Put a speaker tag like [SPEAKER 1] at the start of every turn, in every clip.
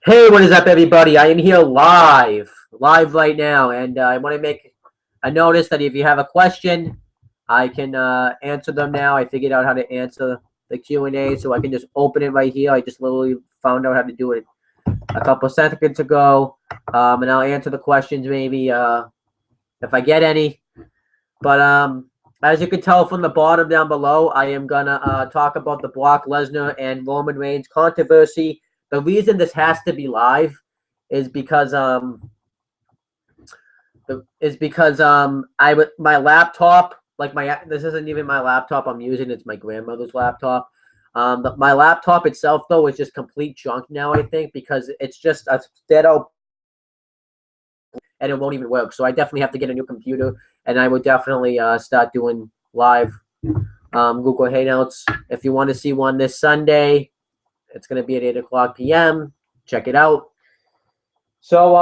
[SPEAKER 1] Hey, what is up, everybody? I am here live right now, and I want to make a notice that if you have a question, I can answer them now. I figured out how to answer the Q&A, so I can just open it right here. I just literally found out how to do it a couple seconds ago, and I'll answer the questions maybe if I get any. But as you can tell from the bottom down below, I am gonna talk about the Brock Lesnar and Roman Reigns controversy. The reason this has to be live is because my laptop, this isn't even my laptop I'm using, it's my grandmother's laptop. My laptop itself though is just complete junk now, I think, because it's just a dead out and it won't even work. So I definitely have to get a new computer, and I would definitely start doing live Google Hangouts. If you want to see one this Sunday, it's going to be at 8 o'clock p.m. Check it out. So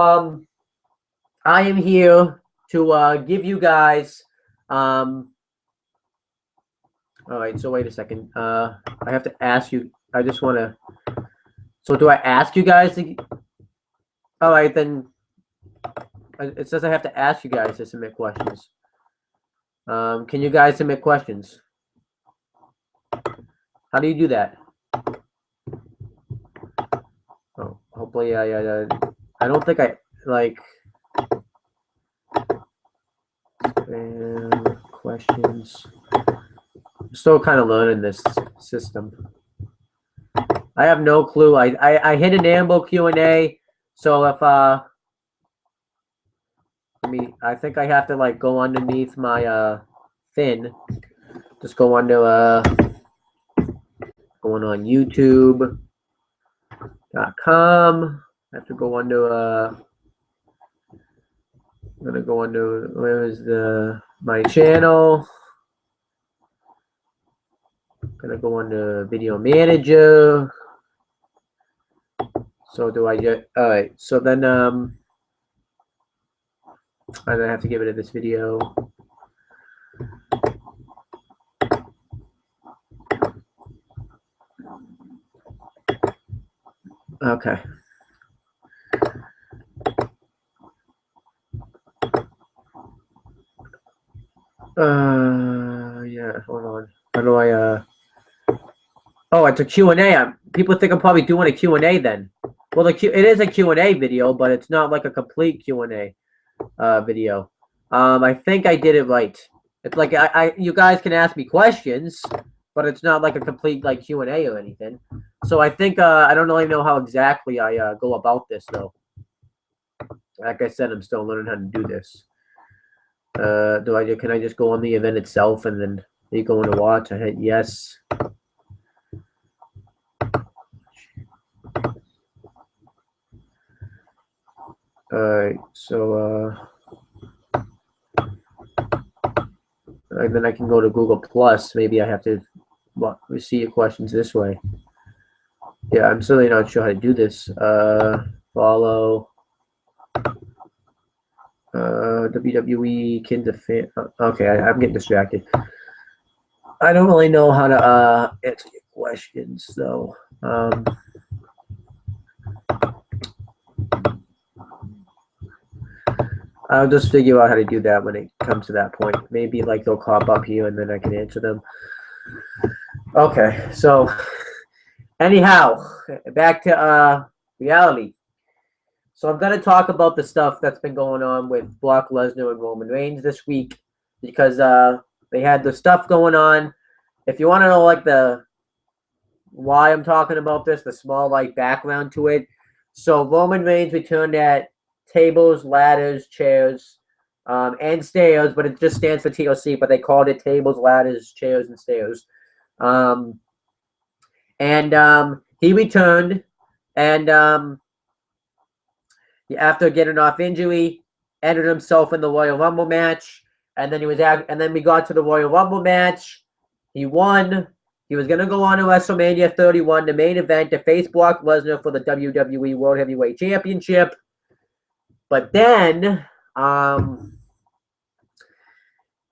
[SPEAKER 1] I am here to give you guys. All right. So wait a second. I have to ask you. I just want to. So do I ask you guys to? All right, then. It says I have to ask you guys to submit questions. Can you guys submit questions? How do you do that? Oh, hopefully I don't think I like questions. I'm still kind of learning this system. I have no clue. I hit an amble Q&A, so if I think I have to like go underneath my thing. Just go under going on YouTube.com. I have to go under I'm gonna go under where is my channel. I'm gonna go under video manager. So do I get alright, so then I have to give it to this video. Okay. Yeah, hold on. How do I oh, it's a Q&A. People think I'm probably doing a Q&A then. Well, it is a Q&A video, but it's not like a complete Q&A video. I think I did it right. It's like you guys can ask me questions, but it's not like a complete like Q&A or anything. So I think I don't really know how exactly I go about this though. Like I said, I'm still learning how to do this. Can I just go on the event itself and then are you going to watch? I hit yes. Alright, so and then I can go to Google Plus. Maybe I have to see your questions this way. Yeah, I'm certainly not sure how to do this. Follow WWE Kids of Fan. Okay, I'm getting distracted. I don't really know how to answer your questions though. I'll just figure out how to do that when it comes to that point. Maybe like they'll pop up here and then I can answer them. Okay, so anyhow, back to reality. So I'm going to talk about the stuff that's been going on with Brock Lesnar and Roman Reigns this week because they had the stuff going on. If you want to know like why I'm talking about this, the small like background to it. So Roman Reigns returned at tables, ladders, chairs, and stairs, but it just stands for TLC, but they called it tables, ladders, chairs, and stairs. He returned, and after getting off injury, entered himself in the Royal Rumble match, and then we got to the Royal Rumble match. He won. He was gonna go on to WrestleMania 31, the main event, to face Brock Lesnar for the WWE World Heavyweight Championship. But then,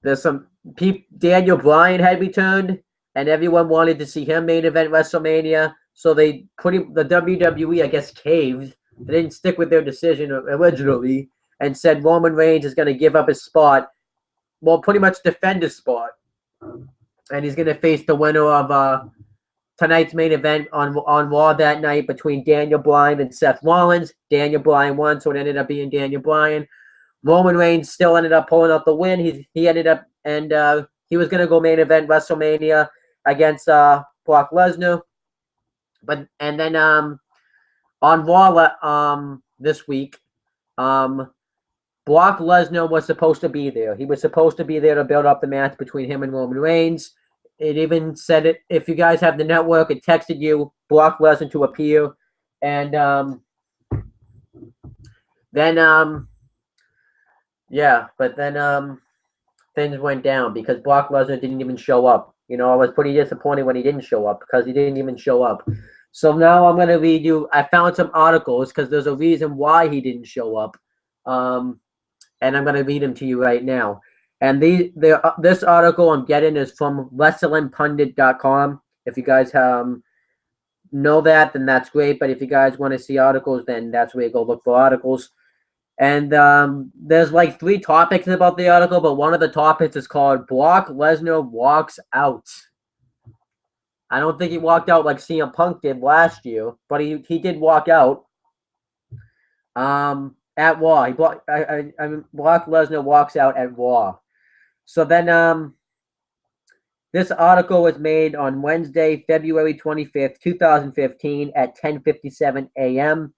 [SPEAKER 1] there's some Daniel Bryan had returned, and everyone wanted to see him main event WrestleMania. So the WWE, I guess, caved. They didn't stick with their decision originally and said Roman Reigns is going to give up his spot. Well, pretty much defend his spot. And he's going to face the winner of tonight's main event on Raw that night between Daniel Bryan and Seth Rollins. Daniel Bryan won, so it ended up being Daniel Bryan. Roman Reigns still ended up pulling out the win. He ended up, and he was going to go main event WrestleMania against Brock Lesnar. And then on Raw this week, Brock Lesnar was supposed to be there. He was supposed to be there to build up the match between him and Roman Reigns. It even said it. If you guys have the network, it texted you Brock Lesnar to appear, and then things went down because Brock Lesnar didn't even show up. You know, I was pretty disappointed when he didn't show up because he didn't even show up. So now I'm going to read you. I found some articles because there's a reason why he didn't show up, and I'm going to read them to you right now. And this article I'm getting is from WrestlingPundit.com. If you guys know that, then that's great. But if you guys want to see articles, then that's where you go look for articles. And there's like 3 topics about the article, but one of the topics is called Brock Lesnar Walks Out. I don't think he walked out like CM Punk did last year, but he did walk out. At Raw. Brock Lesnar walks out at Raw. So then this article was made on Wednesday, February 25th, 2015 at 10:57 a.m.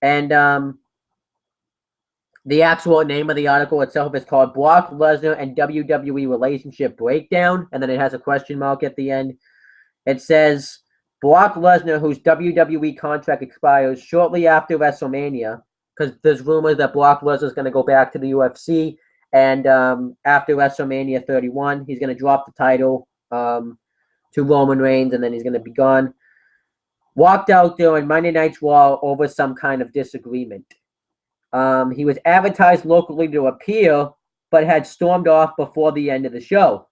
[SPEAKER 1] And the actual name of the article itself is called Brock Lesnar and WWE Relationship Breakdown. And then it has a question mark at the end. It says, Brock Lesnar, whose WWE contract expires shortly after WrestleMania, because there's rumors that Brock Lesnar is going to go back to the UFC. And after WrestleMania 31, he's going to drop the title to Roman Reigns, and then he's going to be gone. Walked out during Monday Night's Raw over some kind of disagreement. He was advertised locally to appear, but had stormed off before the end of the show.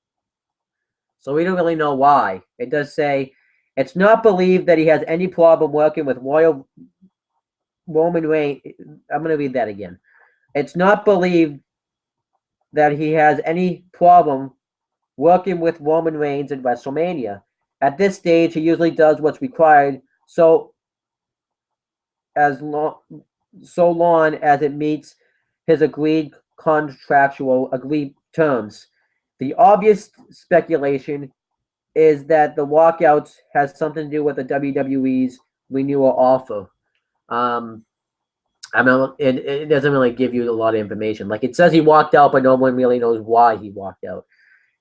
[SPEAKER 1] So we don't really know why. It does say, it's not believed that he has any problem working with Roman Reigns. I'm going to read that again. It's not believed that he has any problem working with Roman Reigns at WrestleMania. At this stage, he usually does what's required so long as it meets his agreed terms. The obvious speculation is that the walkouts has something to do with the WWE's renewal offer. I mean, it doesn't really give you a lot of information. Like, it says he walked out, but no one really knows why he walked out.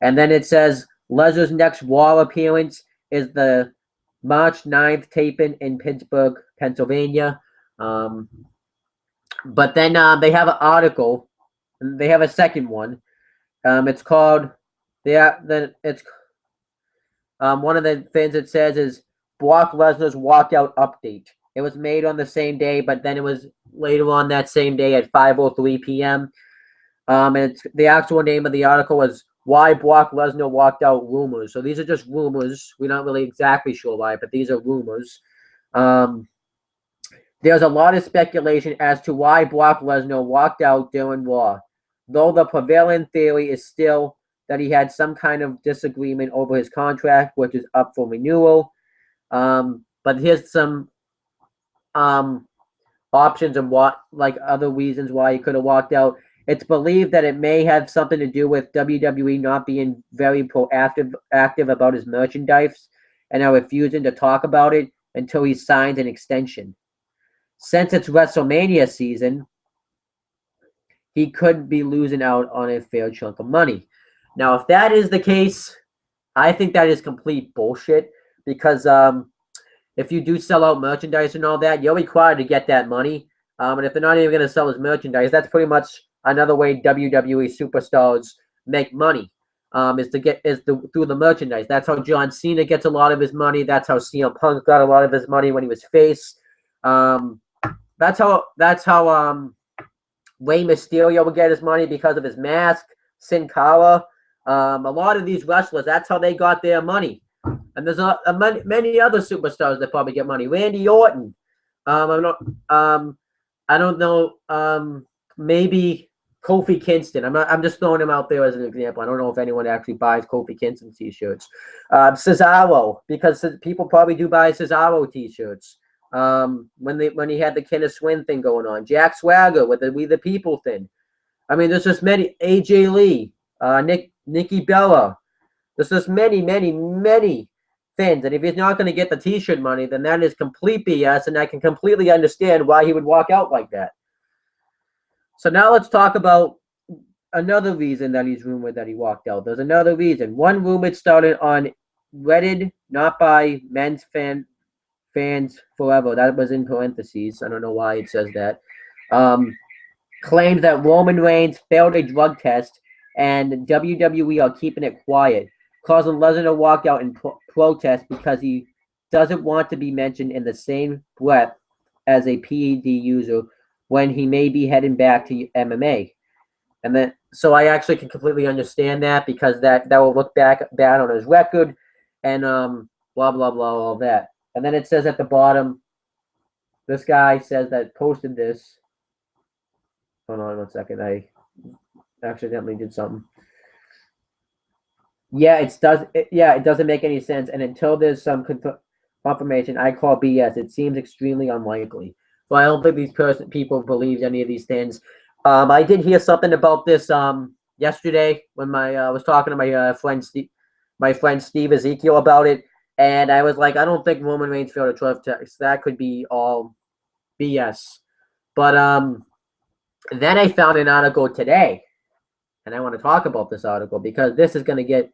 [SPEAKER 1] And then it says Lesnar's next Raw appearance is the March 9th taping in Pittsburgh, Pennsylvania. But then they have an article. They have a second one. It's called one of the things it says is Brock Lesnar's walkout update. It was made on the same day, but then it was later on that same day at 5:03 p.m. And the actual name of the article was Why Brock Lesnar Walked Out Rumors. So these are just rumors. We're not really exactly sure why, but these are rumors. There's a lot of speculation as to why Brock Lesnar walked out during Raw, though the prevailing theory is still that he had some kind of disagreement over his contract, which is up for renewal. But here's some options and other reasons why he could have walked out. It's believed that it may have something to do with WWE not being very active about his merchandise and are refusing to talk about it until he signs an extension. Since it's WrestleMania season, he could be losing out on a fair chunk of money. Now, if that is the case, I think that is complete bullshit because if you do sell out merchandise and all that, you're required to get that money. And if they're not even going to sell his merchandise, that's pretty much another way WWE superstars make money, through the merchandise. That's how John Cena gets a lot of his money. That's how CM Punk got a lot of his money when he was face. That's how Rey Mysterio would get his money because of his mask. Sin Cara. A lot of these wrestlers, that's how they got their money. And there's many other superstars that probably get money. Randy Orton. I'm not. I don't know. Maybe Kofi Kingston. I'm just throwing him out there as an example. I don't know if anyone actually buys Kofi Kingston t-shirts. Cesaro, because people probably do buy Cesaro t-shirts. When he had the Kenneth Swin thing going on. Jack Swagger with the We the People thing. I mean, there's just many. AJ Lee, Nikki Bella. There's just many things. And if he's not going to get the t-shirt money, then that is complete BS, and I can completely understand why he would walk out like that. So now let's talk about another reason that he's rumored that he walked out. There's another reason. One rumor started on Reddit, not by men's fans forever. That was in parentheses. I don't know why it says that. Claimed that Roman Reigns failed a drug test and WWE are keeping it quiet, causing Lesnar to walk out in protest because he doesn't want to be mentioned in the same breath as a PED user when he may be heading back to MMA. And then, so I actually can completely understand that, because that will look bad on his record, and blah blah blah, all that. And then it says at the bottom, this guy says that posted this. Hold on 1 second. I accidentally did something. Yeah, it doesn't make any sense. And until there's some confirmation, I call BS. It seems extremely unlikely. So I don't think these people believe any of these things. I did hear something about this yesterday when I was talking to my friend Steve Ezekiel about it, and I was like, I don't think Roman Reigns failed a drug test. That could be all BS. But then I found an article today, and I want to talk about this article because this is going to get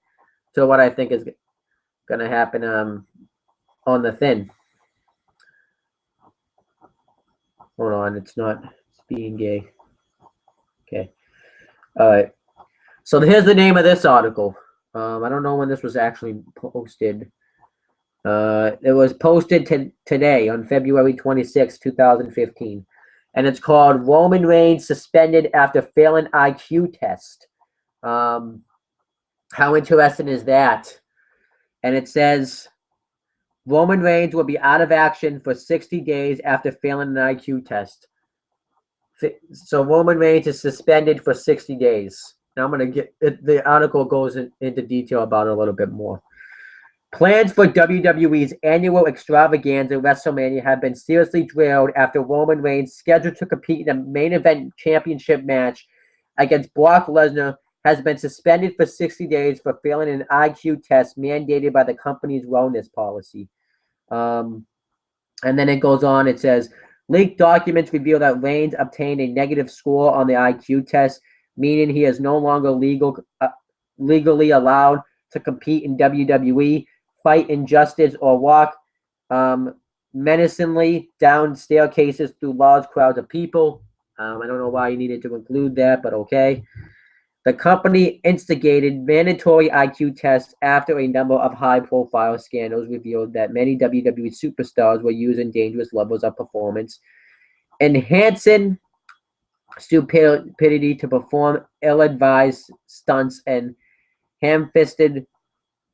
[SPEAKER 1] to what I think is going to happen on the thing. Hold on, it's being gay. Okay. All right. So here's the name of this article. I don't know when this was actually posted. It was posted today on February 26, 2015. And it's called Roman Reigns Suspended After Failing IQ Test. How interesting is that? And it says Roman Reigns will be out of action for 60 days after failing an IQ test. So Roman Reigns is suspended for 60 days. Now I'm going to get the article goes into detail about it a little bit more. Plans for WWE's annual extravaganza WrestleMania have been seriously derailed after Roman Reigns, scheduled to compete in a main event championship match against Brock Lesnar, has been suspended for 60 days for failing an IQ test mandated by the company's wellness policy. And then it goes on. It says, leaked documents reveal that Reigns obtained a negative score on the IQ test, meaning he is no longer legally allowed to compete in WWE, fight injustice, or walk menacingly down staircases through large crowds of people. I don't know why you needed to include that, but okay. The company instigated mandatory IQ tests after a number of high-profile scandals revealed that many WWE superstars were using dangerous levels of performance, enhancing stupidity to perform ill-advised stunts and ham-fisted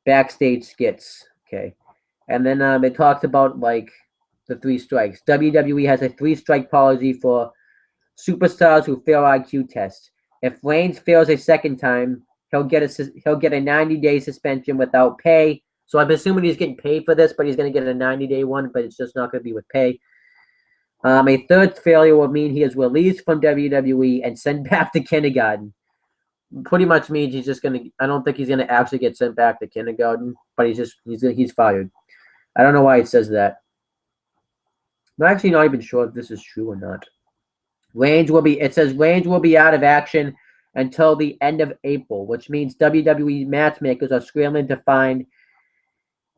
[SPEAKER 1] backstage skits. Okay. And then it talks about like the 3 strikes. WWE has a 3-strike policy for superstars who fail IQ tests. If Reigns fails a second time, he'll get a 90-day suspension without pay. So I'm assuming he's getting paid for this, but he's going to get a 90-day one, but it's just not going to be with pay. A third failure will mean he is released from WWE and sent back to kindergarten. Pretty much means he's just going to. I don't think he's going to actually get sent back to kindergarten, but he's fired. I don't know why it says that. I'm actually not even sure if this is true or not. It says Reigns will be out of action until the end of April, which means WWE matchmakers are scrambling to find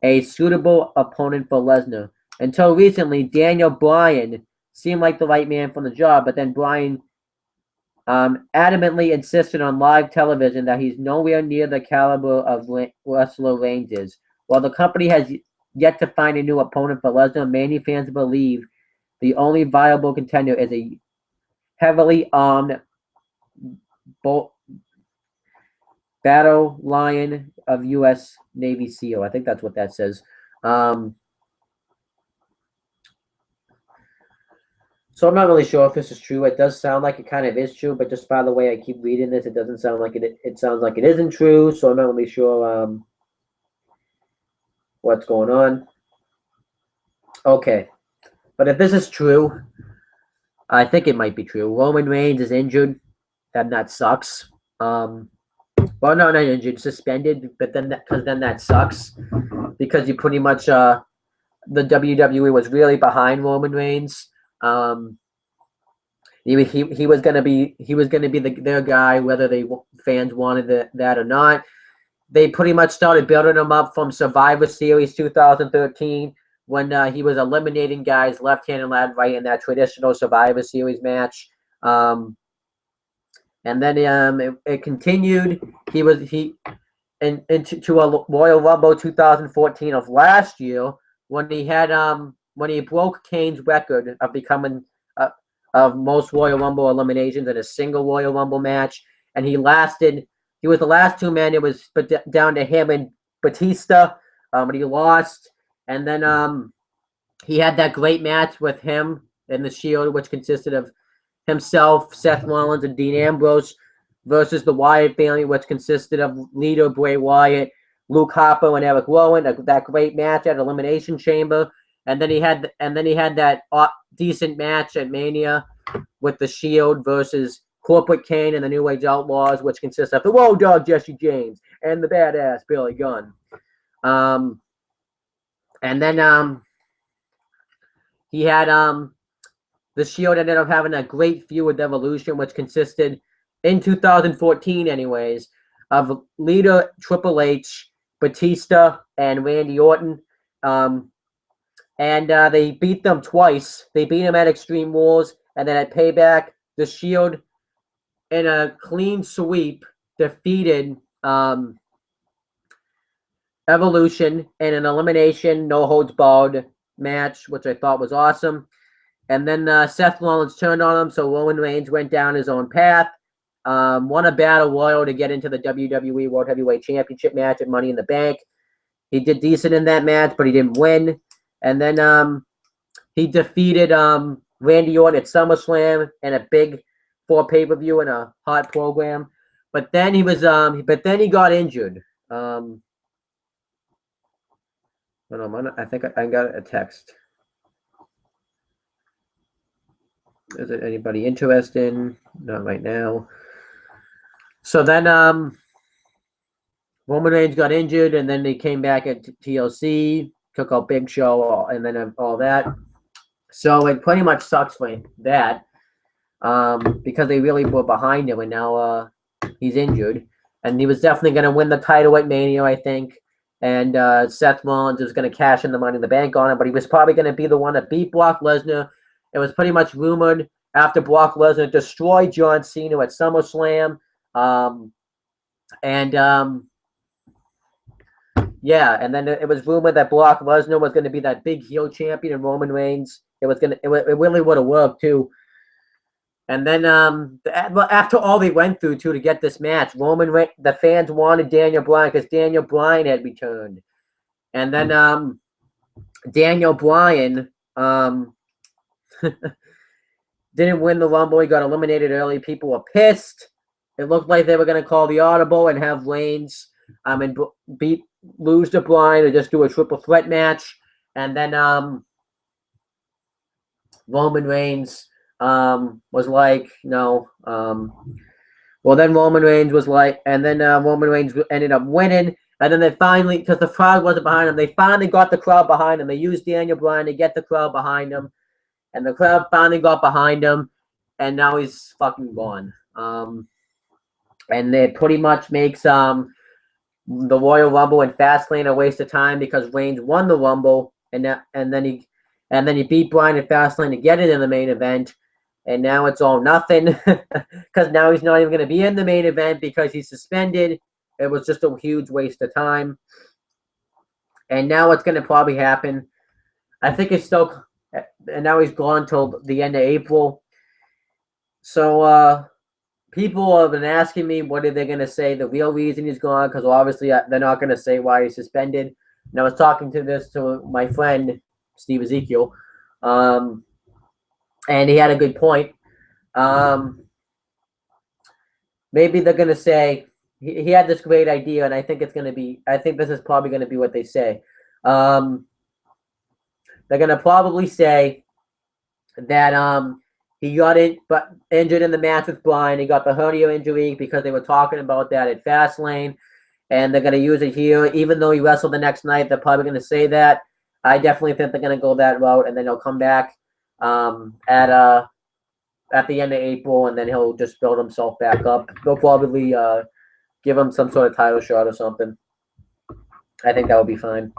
[SPEAKER 1] a suitable opponent for Lesnar. Until recently, Daniel Bryan seemed like the right man for the job, but then Bryan adamantly insisted on live television that he's nowhere near the caliber of wrestler Reigns is. While the company has yet to find a new opponent for Lesnar, many fans believe the only viable contender is a heavily armed Battle Lion of U.S. Navy SEAL. I think that's what that says. So I'm not really sure if this is true. It does sound like it kind of is true, but just by the way I keep reading this, it doesn't sound like it. It sounds like it isn't true. So I'm not really sure what's going on. Okay, but if this is true, I think it might be true. Roman Reigns is injured, and that sucks. Well, no, not injured, suspended. But then, that sucks because you pretty much the WWE was really behind Roman Reigns. He was gonna be their guy, whether fans wanted that or not. They pretty much started building him up from Survivor Series 2013 when he was eliminating guys left hand and right in that traditional Survivor Series match. And then it continued. To a Royal Rumble 2014 of last year when he broke Kane's record of becoming of most Royal Rumble eliminations in a single Royal Rumble match, and he was the last two men. It was down to him and Batista, but he lost. And then he had that great match with him in the Shield, which consisted of himself, Seth Rollins, and Dean Ambrose versus the Wyatt family, which consisted of leader Bray Wyatt, Luke Harper, and Eric Rowan. That great match at Elimination Chamber. And then he had that decent match at Mania with the Shield versus Corporate Kane and the New Age Outlaws, which consists of the Road Dogg Jesse James and the Badass Billy Gunn. And then he had the Shield ended up having a great feud with Evolution, which consisted in 2014, anyways, of leader Triple H, Batista, and Randy Orton. And they beat them twice. They beat them at Extreme Rules, and then at Payback, the Shield, in a clean sweep, defeated Evolution in an elimination, no holds barred match, which I thought was awesome. And then Seth Rollins turned on him, so Roman Reigns went down his own path. Won a battle royal to get into the WWE World Heavyweight Championship match at Money in the Bank. He did decent in that match, but he didn't win. And then he defeated Randy Orton at SummerSlam in a big 4 pay-per-view in a hot program. But then he got injured. Hold on, I think I got a text. Is it anybody interested? Not right now. So then Roman Reigns got injured, and then they came back at TLC, took out Big Show, and then all that. So it pretty much sucks for that because they really were behind him, and now he's injured. And he was definitely going to win the title at Mania, I think. And Seth Rollins is going to cash in the Money in the Bank on him, but he was probably going to be the one that beat Brock Lesnar. It was pretty much rumored after Brock Lesnar destroyed John Cena at SummerSlam. Yeah, and then it was rumored that Brock Lesnar was going to be that big heel champion and Roman Reigns. It really would have worked too. And then after all they went through to get this match, the fans wanted Daniel Bryan because Daniel Bryan had returned. And then Daniel Bryan didn't win the Rumble. He got eliminated early. People were pissed. It looked like they were going to call the audible and have Reigns and lose to Bryan or just do a triple threat match. And then Roman Reigns was like, no. Well, then Roman Reigns was like, and then Roman Reigns ended up winning. And then they finally, because the crowd wasn't behind him, they finally got the crowd behind him. They used Daniel Bryan to get the crowd behind him. And the crowd finally got behind him. And now he's fucking gone. And it pretty much makes the Royal Rumble and Fastlane a waste of time because Reigns won the Rumble. And then he beat Bryan at Fastlane to get it in the main event. And now it's all nothing because now he's not even going to be in the main event because he's suspended. It was just a huge waste of time. And now what's going to probably happen, I think it's still, and now he's gone till the end of April. So people have been asking me what are they going to say the real reason he's gone, because obviously they're not going to say why he's suspended. And I was talking to my friend Steve Ezekiel, and he had a good point. Maybe they're going to say he had this great idea, and I think this is probably going to be what they say. They're going to probably say that he got injured in the match with Bryan. He got the hernia injury because they were talking about that at Fastlane, and they're going to use it here. Even though he wrestled the next night, they're probably going to say that. I definitely think they're going to go that route, and then he'll come back at the end of April, and then he'll just build himself back up. They'll probably give him some sort of title shot or something. I think that would be fine.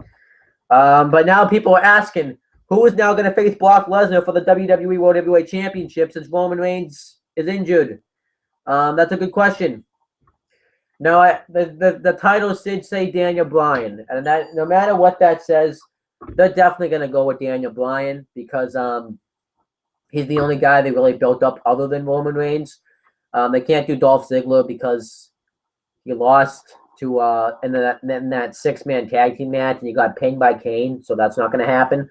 [SPEAKER 1] But now people are asking, who is now going to face Brock Lesnar for the WWE World Heavyweight Championship since Roman Reigns is injured? That's a good question. Now, the titles did say Daniel Bryan, and that no matter what that says, they're definitely going to go with Daniel Bryan because he's the only guy they really built up other than Roman Reigns. They can't do Dolph Ziggler because he lost to in that six-man tag team match, and he got pinned by Kane, so that's not going to happen.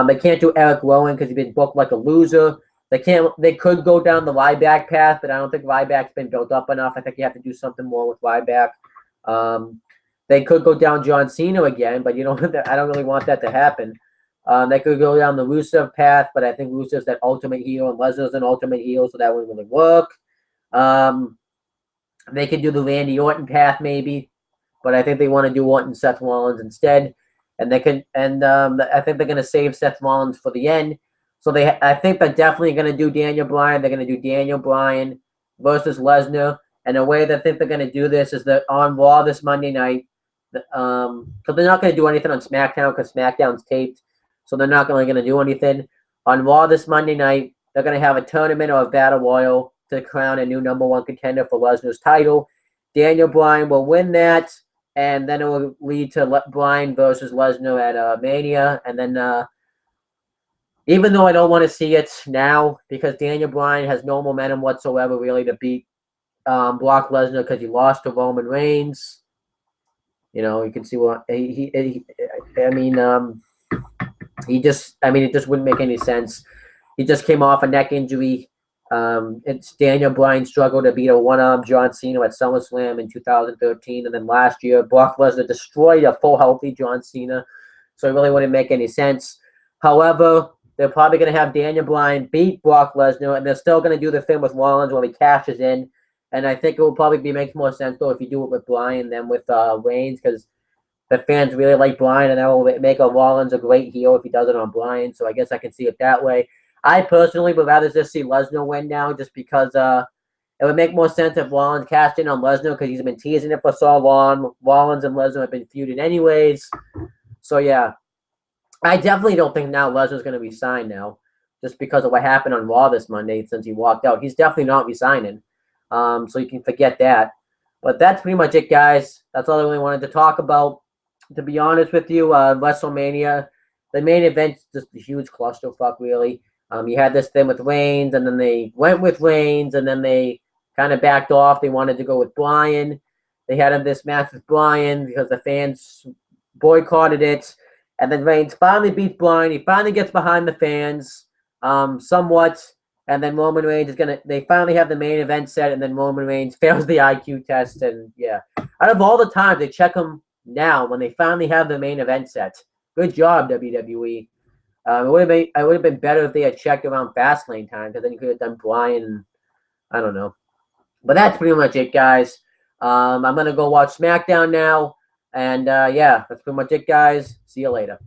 [SPEAKER 1] They can't do Eric Rowan because he's been booked like a loser. They could go down the Ryback path, but I don't think Ryback's been built up enough. I think you have to do something more with Ryback. They could go down John Cena again, but I don't really want that to happen. They could go down the Rusev path, but I think Rusev's that ultimate heel, and Lesnar's an ultimate heel, so that wouldn't really work. They could do the Randy Orton path maybe, but I think they want to do Orton and Seth Rollins instead. And I think they're going to save Seth Rollins for the end. So I think they're definitely going to do Daniel Bryan. They're going to do Daniel Bryan versus Lesnar. And the way they think they're going to do this is that on Raw this Monday night, because they're not going to do anything on SmackDown because SmackDown's taped. So they're not really going to do anything. On Raw this Monday night, they're going to have a tournament or a battle royal to crown a new #1 contender for Lesnar's title. Daniel Bryan will win that, and then it will lead to Bryan versus Lesnar at Mania. And then, even though I don't want to see it now, because Daniel Bryan has no momentum whatsoever really to beat Brock Lesnar because he lost to Roman Reigns. You can see what it just wouldn't make any sense. He just came off a neck injury. It's Daniel Bryan struggled to beat a one-arm John Cena at SummerSlam in 2013, and then last year Brock Lesnar destroyed a full healthy John Cena, so it really wouldn't make any sense. However, they're probably going to have Daniel Bryan beat Brock Lesnar, and they're still going to do the thing with Rollins where he cashes in, and I think it will probably make more sense though if you do it with Bryan than with Reigns, because the fans really like Bryan, and that will make Rollins a great heel if he does it on Bryan, so I guess I can see it that way. I personally would rather just see Lesnar win now just because it would make more sense if Rollins cashed in on Lesnar because he's been teasing it for so long. Rollins and Lesnar have been feuding anyways. So, yeah. I definitely don't think now Lesnar's going to resign now just because of what happened on Raw this Monday since he walked out. He's definitely not resigning. So you can forget that. But that's pretty much it, guys. That's all I really wanted to talk about. To be honest with you, WrestleMania, the main event's just a huge clusterfuck, really. You had this thing with Reigns, and then they went with Reigns, and then they kind of backed off. They wanted to go with Bryan. They had this match with Bryan because the fans boycotted it. And then Reigns finally beats Bryan. He finally gets behind the fans somewhat. And then Roman Reigns they finally have the main event set, and then Roman Reigns fails the IQ test. And yeah, out of all the times they check him now when they finally have the main event set. Good job, WWE. It would have been better if they had checked around Fastlane time, because then you could have done Bryan. I don't know, but that's pretty much it, guys. I'm gonna go watch SmackDown now, and yeah, that's pretty much it, guys. See you later.